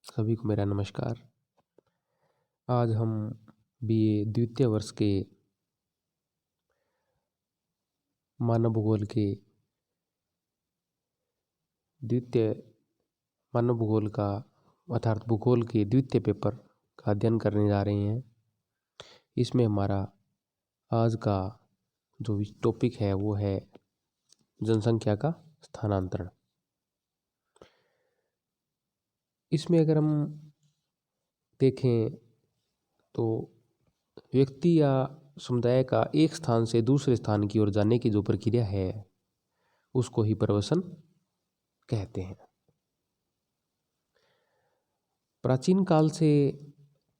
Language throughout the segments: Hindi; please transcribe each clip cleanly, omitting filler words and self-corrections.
सभी को मेरा नमस्कार। आज हम बीए द्वितीय वर्ष के मानव भूगोल के द्वितीय मानव भूगोल का अर्थात भूगोल के द्वितीय पेपर का अध्ययन करने जा रहे हैं। इसमें हमारा आज का जो टॉपिक है वो है जनसंख्या का स्थानांतरण। इसमें अगर हम देखें तो व्यक्ति या समुदाय का एक स्थान से दूसरे स्थान की ओर जाने की जो प्रक्रिया है उसको ही प्रवासन कहते हैं। प्राचीन काल से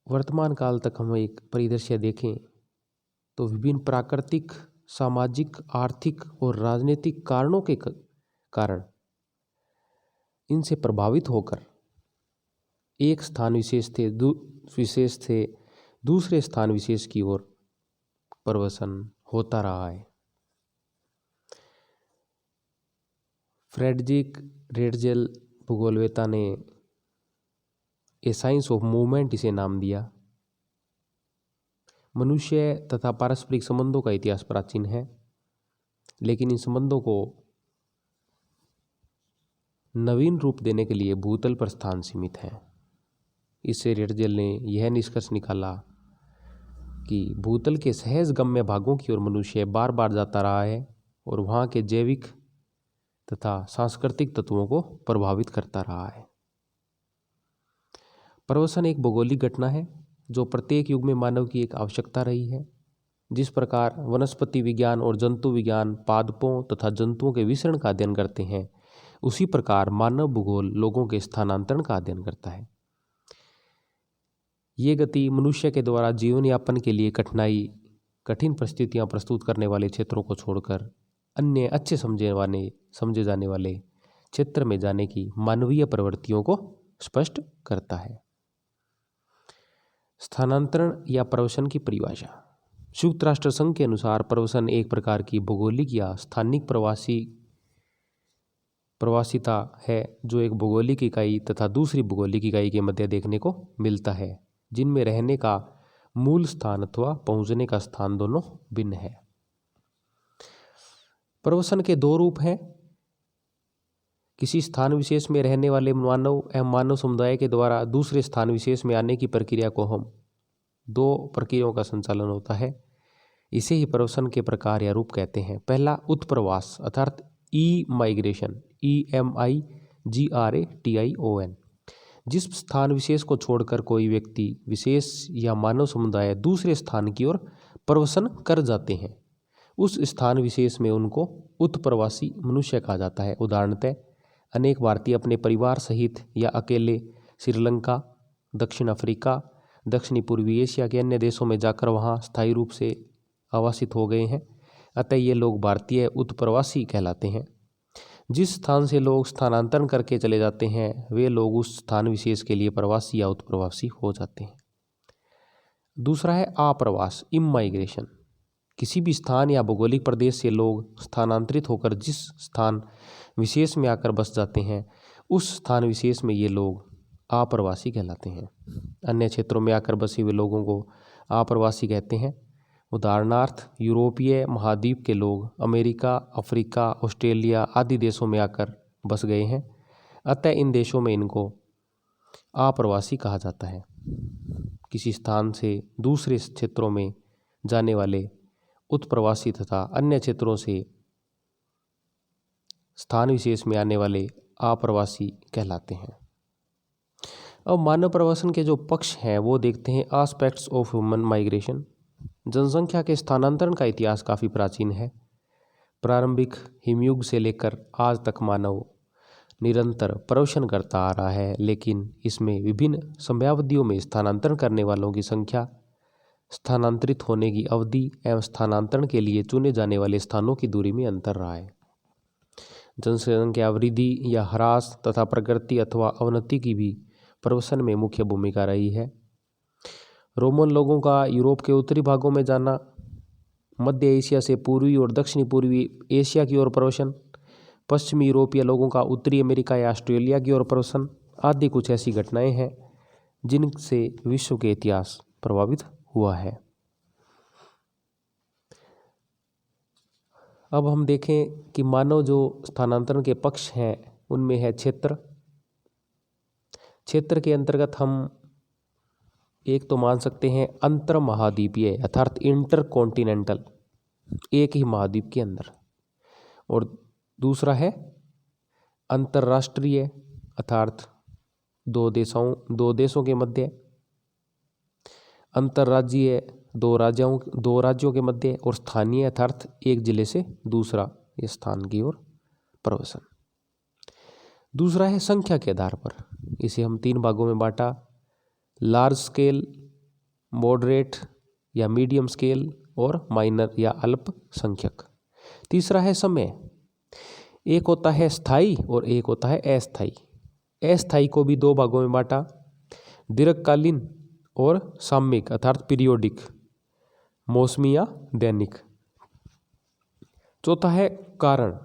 वर्तमान काल तक हम एक परिदृश्य देखें तो विभिन्न प्राकृतिक, सामाजिक, आर्थिक और राजनीतिक कारणों के कारण इनसे प्रभावित होकर एक स्थान विशेष से दूसरे स्थान विशेष की ओर प्रवासन होता रहा है। फ्रेडरिक रेटजेल भूगोलवेता ने ए साइंस ऑफ मूवमेंट इसे नाम दिया। मनुष्य तथा पारस्परिक संबंधों का इतिहास प्राचीन है, लेकिन इन संबंधों को नवीन रूप देने के लिए भूतल पर स्थान सीमित है। इससे रेटजेल ने यह निष्कर्ष निकाला कि भूतल के सहज गम्य भागों की ओर मनुष्य बार बार जाता रहा है और वहाँ के जैविक तथा सांस्कृतिक तत्वों को प्रभावित करता रहा है। प्रवासन एक भौगोलिक घटना है जो प्रत्येक युग में मानव की एक आवश्यकता रही है। जिस प्रकार वनस्पति विज्ञान और जंतु विज्ञान पादपों तथा जंतुओं के विचरण का अध्ययन करते हैं, उसी प्रकार मानव भूगोल लोगों के स्थानांतरण का अध्ययन करता है। ये गति मनुष्य के द्वारा जीवन यापन के लिए कठिन परिस्थितियां प्रस्तुत करने वाले क्षेत्रों को छोड़कर अन्य अच्छे समझे जाने वाले क्षेत्र में जाने की मानवीय प्रवृत्तियों को स्पष्ट करता है। स्थानांतरण या प्रवासन की परिभाषा। संयुक्त राष्ट्र संघ के अनुसार प्रवासन एक प्रकार की भौगोलिक या स्थानिक प्रवासिता है जो एक भौगोलिक इकाई तथा दूसरी भौगोलिक इकाई के मध्य देखने को मिलता है, जिनमें रहने का मूल स्थान अथवा पहुंचने का स्थान दोनों भिन्न है। प्रवासन के दो रूप हैं। किसी स्थान विशेष में रहने वाले मानव एवं मानव समुदाय के द्वारा दूसरे स्थान विशेष में आने की प्रक्रिया को हम दो प्रक्रियाओं का संचालन होता है। इसे ही प्रवासन के प्रकार या रूप कहते हैं। पहला उत्प्रवास अर्थात ई माइग्रेशन, EMIGRATION, जिस स्थान विशेष को छोड़कर कोई व्यक्ति विशेष या मानव समुदाय दूसरे स्थान की ओर प्रवासन कर जाते हैं, उस स्थान विशेष में उनको उत्प्रवासी मनुष्य कहा जाता है। उदाहरणतः अनेक भारतीय अपने परिवार सहित या अकेले श्रीलंका, दक्षिण अफ्रीका, दक्षिणी पूर्वी एशिया के अन्य देशों में जाकर वहां स्थायी रूप से आवासित हो गए हैं। अतः ये लोग भारतीय उत्प्रवासी कहलाते हैं। जिस स्थान से लोग स्थानांतरण करके चले जाते हैं वे लोग उस स्थान विशेष के लिए प्रवासी या उत्प्रवासी हो जाते हैं। दूसरा है आप्रवास, इमाइग्रेशन। किसी भी स्थान या भौगोलिक प्रदेश से लोग स्थानांतरित होकर जिस स्थान विशेष में आकर बस जाते हैं, उस स्थान विशेष में ये लोग आप्रवासी कहलाते हैं। अन्य क्षेत्रों में आकर बसे हुए लोगों को आप्रवासी कहते हैं। उदाहरणार्थ यूरोपीय महाद्वीप के लोग अमेरिका, अफ्रीका, ऑस्ट्रेलिया आदि देशों में आकर बस गए हैं। अतः इन देशों में इनको आप्रवासी कहा जाता है। किसी स्थान से दूसरे क्षेत्रों में जाने वाले उत्प्रवासी तथा अन्य क्षेत्रों से स्थान विशेष में आने वाले आप्रवासी कहलाते हैं। अब मानव प्रवासन के जो पक्ष हैं वो देखते हैं। Aspects of human migration. जनसंख्या के स्थानांतरण का इतिहास काफ़ी प्राचीन है। प्रारंभिक हिमयुग से लेकर आज तक मानव निरंतर प्रवासन करता आ रहा है, लेकिन इसमें विभिन्न समयावधियों में स्थानांतरण करने वालों की संख्या, स्थानांतरित होने की अवधि एवं स्थानांतरण के लिए चुने जाने वाले स्थानों की दूरी में अंतर रहा है। जनसंख्या वृद्धि या ह्रास तथा प्रगति अथवा अवनति की भी प्रवासन में मुख्य भूमिका रही है। रोमन लोगों का यूरोप के उत्तरी भागों में जाना, मध्य एशिया से पूर्वी और दक्षिणी पूर्वी एशिया की ओर प्रवासन, पश्चिमी यूरोपीय लोगों का उत्तरी अमेरिका या ऑस्ट्रेलिया की ओर प्रवासन, आदि कुछ ऐसी घटनाएं हैं जिनसे विश्व के इतिहास प्रभावित हुआ है। अब हम देखें कि मानव जो स्थानांतरण के पक्ष हैं उनमें है क्षेत्र। क्षेत्र के अंतर्गत हम एक तो मान सकते हैं अंतर महाद्वीपीय अर्थात इंटरकॉन्टिनेंटल, एक ही महाद्वीप के अंदर, और दूसरा है अंतर्राष्ट्रीय अर्थात दो देशों के मध्य, अंतर्राज्यीय दो राज्यों के मध्य, और स्थानीय अर्थात एक जिले से दूसरा स्थान की ओर प्रवसन। दूसरा है संख्या के आधार पर, इसे हम 3 भागों में बांटा, लार्ज स्केल, मॉडरेट या मीडियम स्केल, और माइनर या अल्प संख्यक। तीसरा है समय, एक होता है स्थायी और एक होता है अस्थायी। अस्थायी को भी 2 भागों में बांटा, दीर्घकालीन और सामयिक अर्थात पीरियोडिक, मौसमी या दैनिक। चौथा है कारण,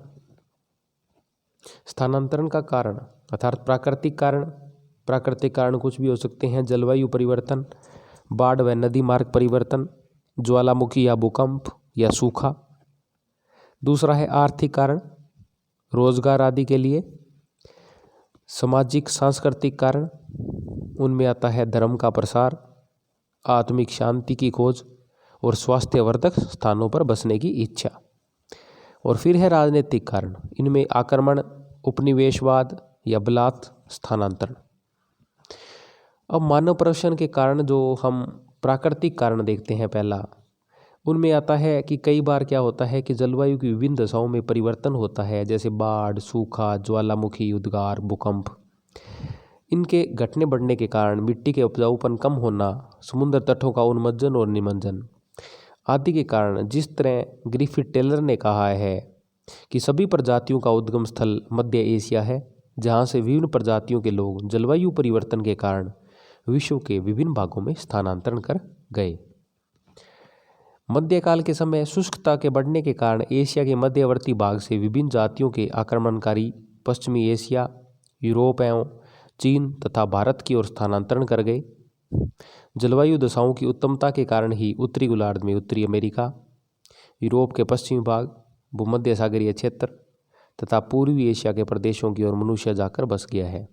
स्थानांतरण का कारण अर्थात प्राकृतिक कारण। प्राकृतिक कारण कुछ भी हो सकते हैं, जलवायु परिवर्तन, बाढ़ व नदी मार्ग परिवर्तन, ज्वालामुखी या भूकंप या सूखा। दूसरा है आर्थिक कारण, रोजगार आदि के लिए। सामाजिक सांस्कृतिक कारण, उनमें आता है धर्म का प्रसार, आत्मिक शांति की खोज और स्वास्थ्यवर्धक स्थानों पर बसने की इच्छा। और फिर है राजनीतिक कारण, इनमें आक्रमण, उपनिवेशवाद या बलात् स्थानांतरण। अब मानव प्रवसन के कारण जो हम प्राकृतिक कारण देखते हैं, पहला उनमें आता है कि कई बार क्या होता है कि जलवायु की विभिन्न दशाओं में परिवर्तन होता है, जैसे बाढ़, सूखा, ज्वालामुखी, उद्गार, भूकंप। इनके घटने बढ़ने के कारण मिट्टी के उपजाऊपन कम होना, समुद्र तटों का उन्मज्जन और निमज्जन आदि के कारण, जिस तरह ग्रिफिथ टेलर ने कहा है कि सभी प्रजातियों का उद्गम स्थल मध्य एशिया है, जहाँ से विभिन्न प्रजातियों के लोग जलवायु परिवर्तन के कारण विश्व के विभिन्न भागों में स्थानांतरण कर गए। मध्यकाल के समय शुष्कता के बढ़ने के कारण एशिया के मध्यवर्ती भाग से विभिन्न जातियों के आक्रमणकारी पश्चिमी एशिया, यूरोप एवं चीन तथा भारत की ओर स्थानांतरण कर गए। जलवायु दशाओं की उत्तमता के कारण ही उत्तरी गोलार्ध में उत्तरी अमेरिका, यूरोप के पश्चिमी भाग, भूमध्य सागरीय क्षेत्र तथा पूर्वी एशिया के प्रदेशों की ओर मनुष्य जाकर बस गया है।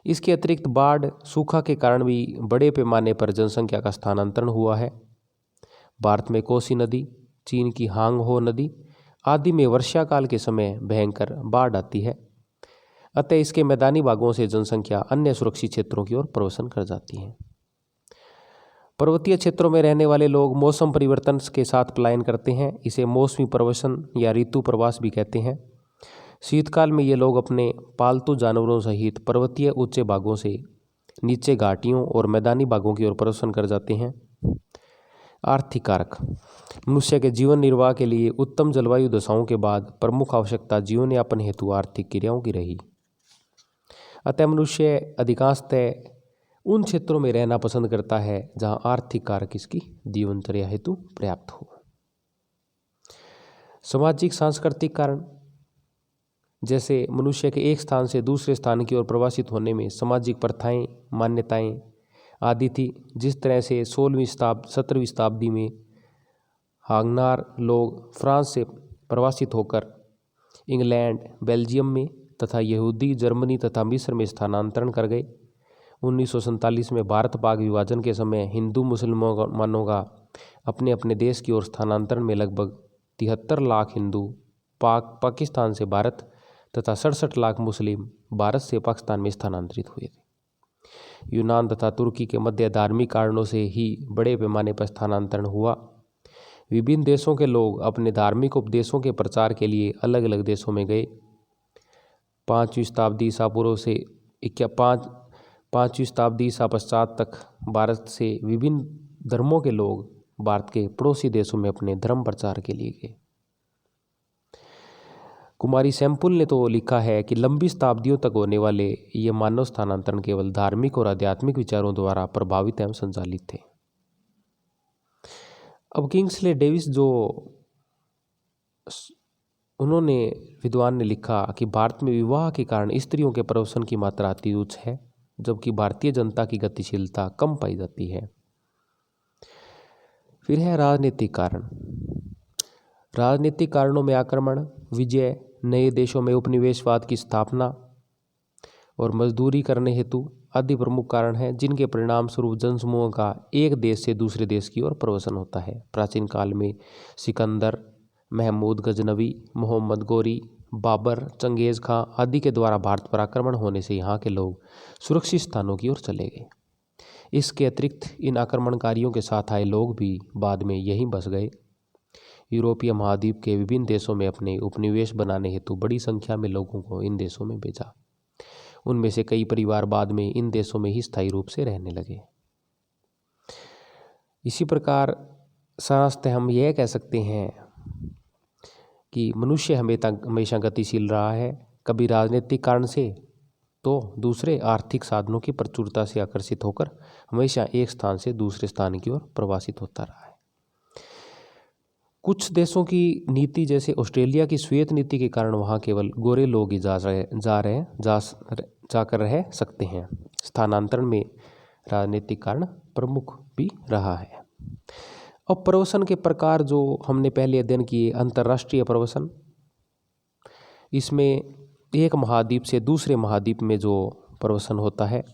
इसके अतिरिक्त बाढ़, सूखा के कारण भी बड़े पैमाने पर जनसंख्या का स्थानांतरण हुआ है। भारत में कोसी नदी, चीन की हांग हो नदी आदि में वर्षा काल के समय भयंकर बाढ़ आती है, अतः इसके मैदानी भागों से जनसंख्या अन्य सुरक्षित क्षेत्रों की ओर प्रवसन कर जाती है। पर्वतीय क्षेत्रों में रहने वाले लोग मौसम परिवर्तन के साथ पलायन करते हैं, इसे मौसमी प्रवसन या ऋतु प्रवास भी कहते हैं। शीतकाल में ये लोग अपने पालतू जानवरों सहित पर्वतीय ऊंचे भागों से नीचे घाटियों और मैदानी भागों की ओर प्रवसन कर जाते हैं। आर्थिक कारक, मनुष्य के जीवन निर्वाह के लिए उत्तम जलवायु दशाओं के बाद प्रमुख आवश्यकता जीवन यापन हेतु आर्थिक क्रियाओं की रही, अतः मनुष्य अधिकांशतः उन क्षेत्रों में रहना पसंद करता है जहां आर्थिक कारक इसकी जीवनचर्या हेतु पर्याप्त हो। सामाजिक सांस्कृतिक कारण, जैसे मनुष्य के एक स्थान से दूसरे स्थान की ओर प्रवासित होने में सामाजिक प्रथाएं, मान्यताएं आदि थी। जिस तरह से 17वीं शताब्दी में हागनार लोग फ्रांस से प्रवासित होकर इंग्लैंड, बेल्जियम में तथा यहूदी जर्मनी तथा मिस्र में स्थानांतरण कर गए। 1947 में भारत पाक विभाजन के समय हिंदू मुसलमानों का अपने अपने देश की ओर स्थानांतरण में लगभग 73 लाख हिंदू पाकिस्तान से भारत तथा 67 लाख मुस्लिम भारत से पाकिस्तान में स्थानांतरित हुए थे। यूनान तथा तुर्की के मध्य धार्मिक कारणों से ही बड़े पैमाने पर स्थानांतरण हुआ। विभिन्न देशों के लोग अपने धार्मिक उपदेशों के प्रचार के लिए अलग अलग देशों में गए। 5वीं शताब्दी ईसा पूर्व से 5वीं शताब्दी ईसा पश्चात तक भारत से विभिन्न धर्मों के लोग भारत के पड़ोसी देशों में अपने धर्म प्रचार के लिए गए। कुमारी सैंपुल ने तो लिखा है कि लंबी शताब्दियों तक होने वाले ये मानव स्थानांतरण केवल धार्मिक और आध्यात्मिक विचारों द्वारा प्रभावित एवं संचालित थे। अब किंग्सले डेविस जो उन्होंने विद्वान ने लिखा कि भारत में विवाह के कारण स्त्रियों के प्रवसन की मात्रा अति उच्च है, जबकि भारतीय जनता की गतिशीलता कम पाई जाती है। फिर है राजनीतिक कारण। राजनीतिक कारणों में आक्रमण, विजय, नए देशों में उपनिवेशवाद की स्थापना और मजदूरी करने हेतु आदि प्रमुख कारण हैं, जिनके परिणाम स्वरूप जनसमूह का एक देश से दूसरे देश की ओर प्रवसन होता है। प्राचीन काल में सिकंदर, महमूद गजनवी, मोहम्मद गोरी, बाबर, चंगेज खां आदि के द्वारा भारत पर आक्रमण होने से यहाँ के लोग सुरक्षित स्थानों की ओर चले गए। इसके अतिरिक्त इन आक्रमणकारियों के साथ आए लोग भी बाद में यहीं बस गए। यूरोपीय महाद्वीप के विभिन्न देशों में अपने उपनिवेश बनाने हेतु बड़ी संख्या में लोगों को इन देशों में भेजा। उनमें से कई परिवार बाद में इन देशों में ही स्थायी रूप से रहने लगे। इसी प्रकार सारांशतः हम यह कह सकते हैं कि मनुष्य हमेशा गतिशील रहा है, कभी राजनीतिक कारण से तो दूसरे आर्थिक साधनों की प्रचुरता से आकर्षित होकर हमेशा एक स्थान से दूसरे स्थान की ओर प्रवासित होता रहा है। कुछ देशों की नीति, जैसे ऑस्ट्रेलिया की श्वेत नीति के कारण वहाँ केवल गोरे लोग ही जाकर रह सकते हैं। स्थानांतरण में राजनीतिक कारण प्रमुख भी रहा है। अब प्रवसन के प्रकार जो हमने पहले अध्ययन किए, अंतर्राष्ट्रीय प्रवसन, इसमें एक महाद्वीप से दूसरे महाद्वीप में जो प्रवसन होता है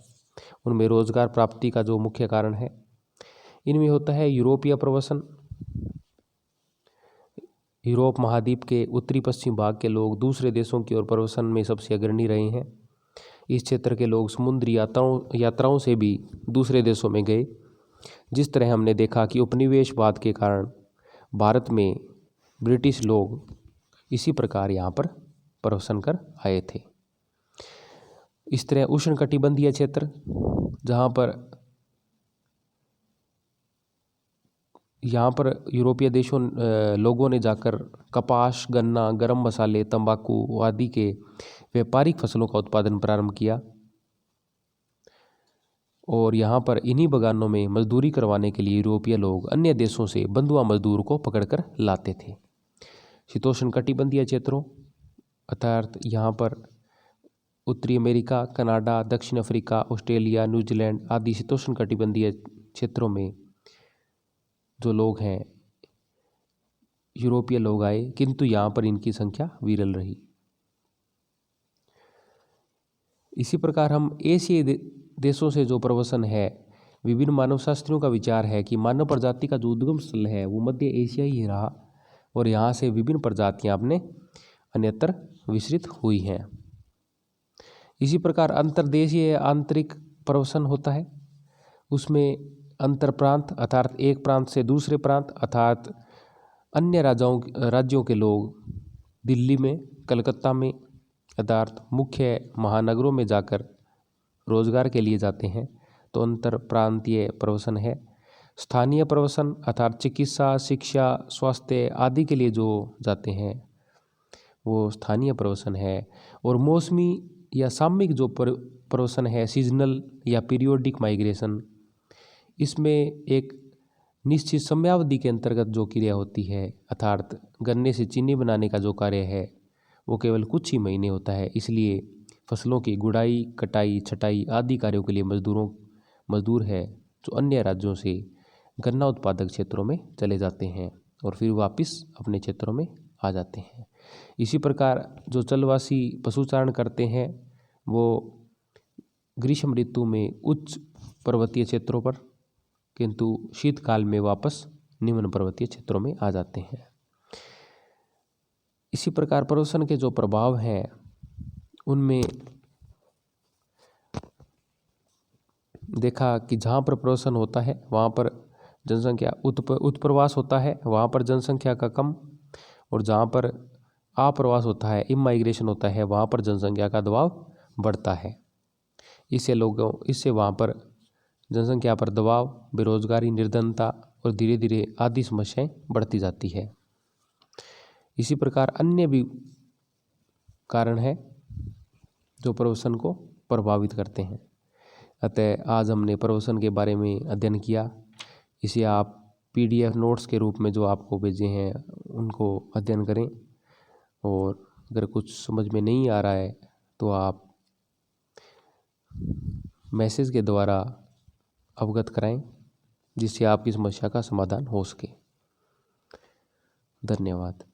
उनमें रोजगार प्राप्ति का जो मुख्य कारण है। इनमें होता है यूरोपीय प्रवसन। यूरोप महाद्वीप के उत्तरी पश्चिम भाग के लोग दूसरे देशों की ओर प्रवसन में सबसे अग्रणी रहे हैं। इस क्षेत्र के लोग समुद्री यात्राओं से भी दूसरे देशों में गए। जिस तरह हमने देखा कि उपनिवेशवाद के कारण भारत में ब्रिटिश लोग इसी प्रकार यहाँ पर प्रवसन कर आए थे। इस तरह उष्णकटिबंधीय क्षेत्र, जहाँ पर यूरोपीय देशों लोगों ने जाकर कपास, गन्ना, गरम मसाले, तंबाकू आदि के व्यापारिक फसलों का उत्पादन प्रारंभ किया और यहाँ पर इन्हीं बगानों में मजदूरी करवाने के लिए यूरोपीय लोग अन्य देशों से बंधुआ मजदूर को पकड़कर लाते थे। शीतोष्णकटिबंधीय क्षेत्रों अर्थात यहाँ पर उत्तरी अमेरिका, कनाडा, दक्षिण अफ्रीका, ऑस्ट्रेलिया, न्यूजीलैंड आदि शीतोष्णकटिबंधीय क्षेत्रों में जो लोग हैं यूरोपीय लोग आए, किंतु यहाँ पर इनकी संख्या विरल रही। इसी प्रकार हम एशियाई देशों से जो प्रवसन है, विभिन्न मानवशास्त्रियों का विचार है कि मानव प्रजाति का जो उद्गम स्थल है वो मध्य एशिया ही रहा और यहाँ से विभिन्न प्रजातियाँ अपने अन्यत्र विस्तृत हुई हैं। इसी प्रकार अंतर्देशीय आंतरिक प्रवसन होता है। उसमें अंतर प्रांत अर्थात एक प्रांत से दूसरे प्रांत अर्थात अन्य राज्यों के लोग दिल्ली में, कलकत्ता में अर्थात मुख्य महानगरों में जाकर रोजगार के लिए जाते हैं, तो अंतर प्रांतीय प्रवसन है। स्थानीय प्रवसन अर्थात चिकित्सा, शिक्षा, स्वास्थ्य आदि के लिए जो जाते हैं वो स्थानीय प्रवसन है। और मौसमी या सामयिक जो प्रवसन है, सीजनल या पीरियोडिक माइग्रेशन, इसमें एक निश्चित समयावधि के अंतर्गत जो क्रिया होती है अर्थात गन्ने से चीनी बनाने का जो कार्य है वो केवल कुछ ही महीने होता है। इसलिए फसलों की गुड़ाई, कटाई, छटाई आदि कार्यों के लिए मजदूर है जो अन्य राज्यों से गन्ना उत्पादक क्षेत्रों में चले जाते हैं और फिर वापस अपने क्षेत्रों में आ जाते हैं। इसी प्रकार जो चलवासी पशुचारण करते हैं वो ग्रीष्म ऋतु में उच्च पर्वतीय क्षेत्रों पर, किंतु शीतकाल में वापस निम्न पर्वतीय क्षेत्रों में आ जाते हैं। इसी प्रकार प्रवसन के जो प्रभाव हैं उनमें देखा कि जहाँ पर प्रवसन होता है वहाँ पर जनसंख्या उत्प्रवास होता है, वहाँ पर जनसंख्या का कम, और जहाँ पर अप्रवास होता है, इमाइग्रेशन होता है, वहाँ पर जनसंख्या का दबाव बढ़ता है। इससे वहाँ पर जनसंख्या पर दबाव, बेरोजगारी, निर्धनता और धीरे धीरे आदि समस्याएं बढ़ती जाती है। इसी प्रकार अन्य भी कारण है जो प्रवसन को प्रभावित करते हैं। अतः आज हमने प्रवसन के बारे में अध्ययन किया। इसे आप PDF नोट्स के रूप में जो आपको भेजे हैं उनको अध्ययन करें और अगर कुछ समझ में नहीं आ रहा है तो आप मैसेज के द्वारा अवगत कराएं, जिससे आपकी समस्या का समाधान हो सके। धन्यवाद।